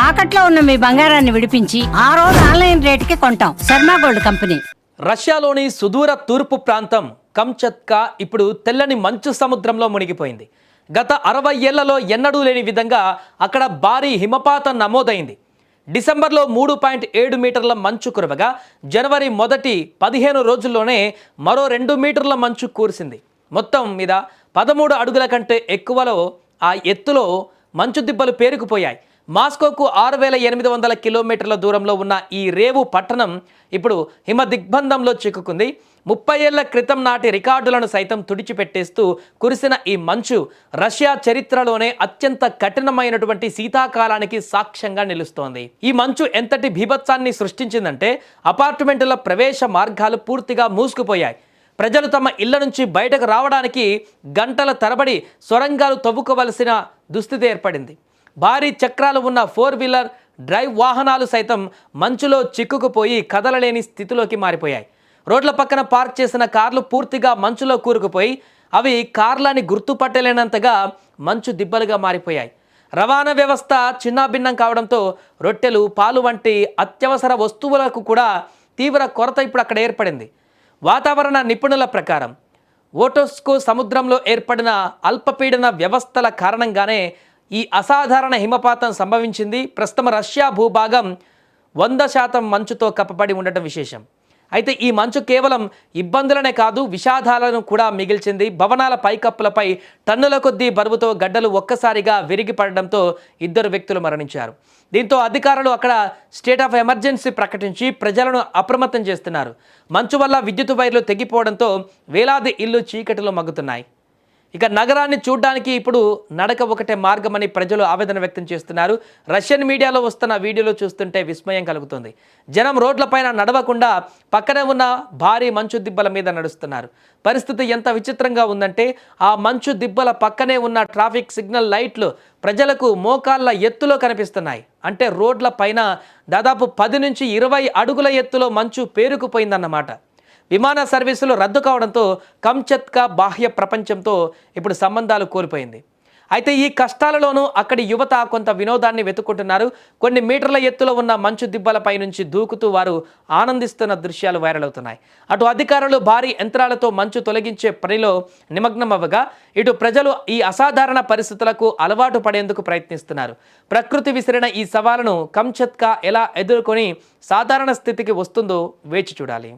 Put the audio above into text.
తాకట్లో ఉన్న మీ బంగారాన్ని విడిపించి ఆ రోజు ఆన్లైన్ రేటుకి కొంటాం. Sharma gold company. రష్యాలోని సుదూర తూర్పు ప్రాంతం కమ్చత్కా ఇప్పుడు తెల్లని మంచు సముద్రంలో మునిగిపోయింది. గత 60 ఏళ్లలో ఎన్నడూ లేని విధంగా అక్కడ భారీ హిమపాతం నమోదైంది. డిసెంబర్లో 3.7 మీటర్ల మంచు కురవగా జనవరి మొదటి 15 రోజుల్లోనే మరో 2 మీటర్ల మంచు కురిసింది. మొత్తం మీద 13 అడుగుల కంటే ఎక్కువలో ఆ ఎత్తులో మంచు దిబ్బలు పేరుకుపోయాయి. మాస్కోకు 6800 కిలోమీటర్ల దూరంలో ఉన్న ఈ రేవు పట్టణం ఇప్పుడు హిమ దిగ్బంధంలో చిక్కుకుంది. 30 ఏళ్ల క్రితం నాటి రికార్డులను సైతం తుడిచిపెట్టేస్తూ కురిసిన ఈ మంచు రష్యా చరిత్రలోనే అత్యంత కఠినమైనటువంటి శీతాకాలానికి సాక్ష్యంగా నిలుస్తోంది. ఈ మంచు ఎంతటి బీభత్సాన్ని సృష్టించిందంటే అపార్ట్మెంటుల ప్రవేశ మార్గాలు పూర్తిగా మూసుకుపోయాయి. ప్రజలు తమ ఇళ్ల నుంచి బయటకు రావడానికి గంటల తరబడి సొరంగాలు తవ్వుకోవలసిన దుస్థితి ఏర్పడింది. భారీ చక్రాలు ఉన్న 4 వీలర్ డ్రైవ్ వాహనాలు సైతం మంచులో చిక్కుకుపోయి కదలలేని స్థితిలోకి మారిపోయాయి. రోడ్ల పక్కన పార్క్ చేసిన కార్లు పూర్తిగా మంచులో కూరుకుపోయి అవి కార్లని గుర్తుపట్టలేనంతగా మంచు దిబ్బలుగా మారిపోయాయి. రవాణా వ్యవస్థ చిన్నాభిన్నం కావడంతో రొట్టెలు, పాలు వంటి అత్యవసర వస్తువులకు కూడా తీవ్ర కొరత ఇప్పుడు అక్కడ ఏర్పడింది. వాతావరణ నిపుణుల ప్రకారం ఓటోస్కో సముద్రంలో ఏర్పడిన అల్పపీడన వ్యవస్థల కారణంగానే ఈ అసాధారణ హిమపాతం సంభవించింది. ప్రస్తుతం రష్యా భూభాగం 100% మంచుతో కప్పబడి ఉండటం విశేషం. అయితే ఈ మంచు కేవలం ఇబ్బందులనే కాదు, విషాదాలను కూడా మిగిల్చింది. భవనాల పైకప్పులపై టన్నుల కొద్దీ బరువుతో గడ్డలు ఒక్కసారిగా విరిగిపడడంతో 2 వ్యక్తులు మరణించారు. దీంతో అధికారులు అక్కడ స్టేట్ ఆఫ్ ఎమర్జెన్సీ ప్రకటించి ప్రజలను అప్రమత్తం చేస్తున్నారు. మంచు వల్ల విద్యుత్ వైర్లు తెగిపోవడంతో వేలాది ఇళ్లు చీకటిలో మగ్గుతున్నాయి. ఇక నగరాన్ని చూడ్డానికి ఇప్పుడు నడక ఒకటే మార్గమని ప్రజలు ఆవేదన వ్యక్తం చేస్తున్నారు. రష్యన్ మీడియాలో వస్తున్న వీడియోలు చూస్తుంటే విస్మయం కలుగుతుంది. జనం రోడ్లపైన నడవకుండా పక్కనే ఉన్న భారీ మంచు దిబ్బల మీద నడుస్తున్నారు. పరిస్థితి ఎంత విచిత్రంగా ఉందంటే ఆ మంచు దిబ్బల పక్కనే ఉన్న ట్రాఫిక్ సిగ్నల్ లైట్లు ప్రజలకు మోకాళ్ళ ఎత్తులో కనిపిస్తున్నాయి. అంటే రోడ్ల పైన దాదాపు 10 నుంచి 20 అడుగుల ఎత్తులో మంచు పేరుకుపోయిందన్నమాట. విమాన సర్వీసులు రద్దు కావడంతో కమ్చత్కా బాహ్య ప్రపంచంతో ఇప్పుడు సంబంధాలు కోల్పోయింది. అయితే ఈ కష్టాలలోనూ అక్కడి యువత కొంత వినోదాన్ని వెతుక్కుంటున్నారు. కొన్ని మీటర్ల ఎత్తులో ఉన్న మంచు దిబ్బలపై నుంచి దూకుతూ వారు ఆనందిస్తున్న దృశ్యాలు వైరల్ అవుతున్నాయి. అటు అధికారులు భారీ యంత్రాలతో మంచు తొలగించే పనిలో నిమగ్నం అవ్వగా ఇటు ప్రజలు ఈ అసాధారణ పరిస్థితులకు అలవాటు పడేందుకు ప్రయత్నిస్తున్నారు. ప్రకృతి విసిరిన ఈ సవాలును కమ్చత్కా ఎలా ఎదుర్కొని సాధారణ స్థితికి వస్తుందో వేచి చూడాలి.